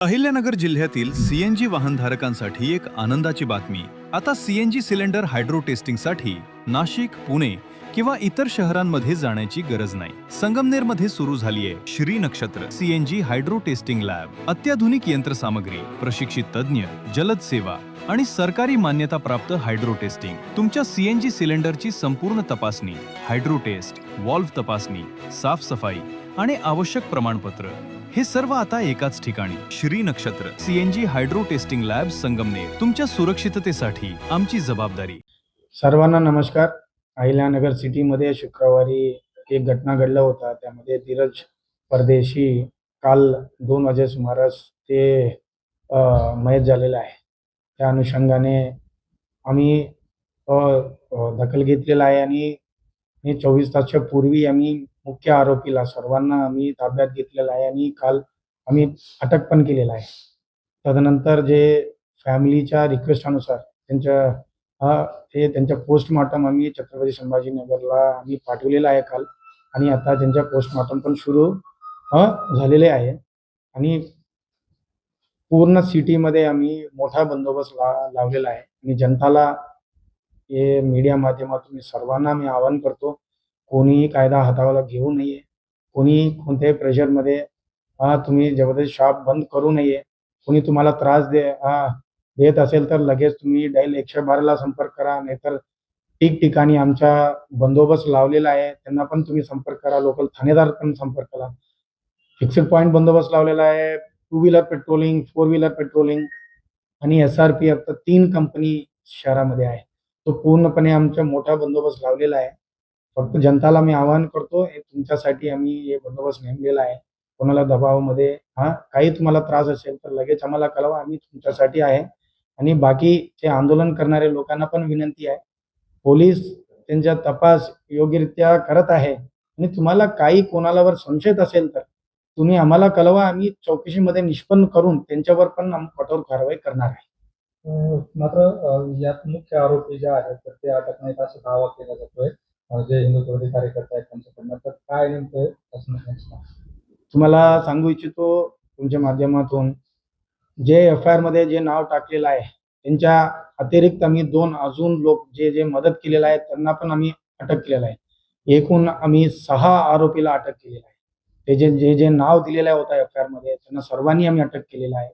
अहिल्यानगर जिल्ह्यातील सीएनजी वाहनधारकांसाठी एक आनंदाची बातमी. आता सीएनजी सिलेंडर हायड्रो टेस्टिंगसाठी नाशिक, पुणे किंवा इतर शहरांमध्ये जाण्याची गरज नाही. संगमनेरमध्ये सुरू झाली आहे श्री नक्षत्र सीएनजी हायड्रो टेस्टिंग लॅब. अत्याधुनिक यंत्रसामग्री, प्रशिक्षित तज्ञ, जलद सेवा आणि सरकारी मान्यता प्राप्त हायड्रो टेस्टिंग. तुमच्या सीएनजी सिलेंडरची संपूर्ण तपासणी, हायड्रो टेस्ट, वॉल्व्ह तपासणी, साफसफाई आणि आवश्यक प्रमाणपत्र हे सर्व आता एकाच ठिकाणी. श्री नक्षत्र CNG hydro testing lab, Sangamner. तुमच्या सुरक्षिततेसाठी आमची जबाबदारी. सर्वांना नमस्कार. अहिल्यानगर सिटीमध्ये शुक्रवारी एक घटना घडला होता. त्यामध्ये धीरज परदेशी काल 2 वाजे सुमारास ते मयत झालेला आहे. त्या अनुषंगाने आम्ही दखल घेतलेला आहे आणि 24 तासाच्या पूर्वी आम्ही मुख्य आरोपीला सर्वांना आम्ही ताब्यात घेतलेला आहे आणि काल आम्ही अटक पण केलेला आहे. तदनंतर जे फॅमिलीच्या रिक्वेस्टनुसार त्यांच्या पोस्टमॉर्टम आम्ही छत्रपती संभाजीनगरला आम्ही पाठवलेला आहे काल, आणि आता त्यांच्या पोस्टमॉर्टम पण सुरू झालेले आहे. आणि पूर्ण सिटीमध्ये आम्ही मोठा बंदोबस्त लावलेला आहे. आणि जनताला हे मीडिया माध्यमातून मी सर्वांना आवाहन करतो, कोणीही कायदा हाताला घेऊ नये, कोणी कोणत्याही प्रेशरमध्ये तुम्ही जबरदस्ती शॉप बंद करू नये. कोणी तुम्हाला त्रास देत असेल तर लगेच तुम्ही डायल 112ला संपर्क करा, नाहीतर ठिकठिकाणी आमचा बंदोबस्त लावलेला आहे, त्यांना पण तुम्ही संपर्क करा. लोकल ठाणेदार पण संपर्क करा. फिक्स्ड पॉईंट बंदोबस्त लावलेला आहे. 2 व्हीलर पेट्रोलिंग, 4 व्हीलर पेट्रोलिंग आणि SRPF तर 3 कंपनी शहरामध्ये आहे. तो पूर्णपणे आमचा मोठा बंदोबस्त लावलेला आहे. फक्त जनताला मी आवाहन करतो, हे तुमच्यासाठी आम्ही हे बंदोबस्त नेमलेला आहे. कोणाला दबावामध्ये काही तुम्हाला त्रास असेल तर लगेच आम्हाला कळवा, आम्ही तुमच्यासाठी आहे. आणि बाकी जे आंदोलन करणारे लोकांना पण विनंती आहे, पोलीस त्यांचा तपास योग्यरित्या करत आहे आणि तुम्हाला काही कोणालावर संशय असेल तर तुम्ही आम्हाला कळवा. आम्ही चौकशीमध्ये निष्पन्न करून त्यांच्यावर पण कठोर कारवाई करणार आहे. मात्र यात मुख्य आरोपी जे आहेत तर ते अटक नाहीत असा दावा केला जातोय जे हिंदुत्ववादी कार्यकर्ते आहेत त्यांच्याकडनं. तर काय नेमकं असं तुम्हाला सांगू इच्छितो तुमच्या माध्यमातून, जे FIR मध्ये जे नाव टाकलेलं आहे त्यांच्या अतिरिक्त आम्ही 2 अजून लोक जे मदत केलेलं आहे त्यांना पण आम्ही अटक केलेलं आहे. एकूण आम्ही 6 आरोपीला अटक केलेलं आहे. ते जे नाव दिलेलं होतं FIR मध्ये त्यांना सर्वांनी आम्ही अटक केलेलं आहे.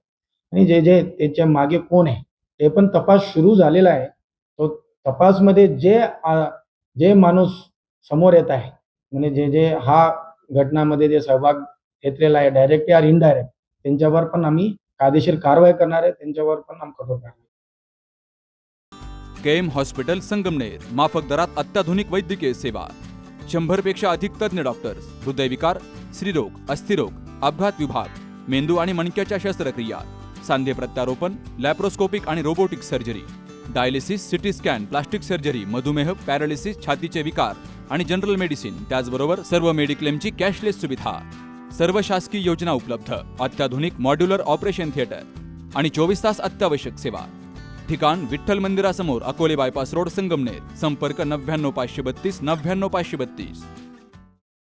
आणि जे त्याच्या मागे कोण आहे ते पण तपास सुरू झालेला आहे. तो तपासमध्ये जे माणूस समोर येत आहे, म्हणजे जे हा घटनामध्ये जे सहभाग घेतलेला आहे डायरेक्ट या इनडायरेक्ट, त्यांच्यावर पण आम्ही कायदेशीर कारवाई करणार आहे. त्यांच्यावर पण आम्ही कठोर कारवाई. KM hospital, Sangamner. माफक दरात अत्याधुनिक वैद्यकीय सेवा, 100 पेक्षा अधिक तज्ञ डॉक्टर्स, हृदयविकार, स्त्रीरोग, अस्थिरोग, अपघात विभाग, मेंदू आणि मणक्याच्या शस्त्रक्रिया, सांधे प्रत्यारोपण, लॅप्रोस्कोपिक आणि robotic surgery, dialysis, CT scan, plastic surgery, मधुमेह, पॅरालिसिस, छातीचे विकार आणि जनरल मेडिसिन. त्याचबरोबर सर्व मेडिक्लेमची कॅशलेस सुविधा, सर्व शासकीय योजना उपलब्ध, अत्याधुनिक मॉड्युलर ऑपरेशन थिएटर आणि 24 तास अत्यावश्यक सेवा. ठिकाण विठ्ठल मंदिरासमोर, अकोले बायपास रोड, संगमनेर. संपर्क 99 532 99 532.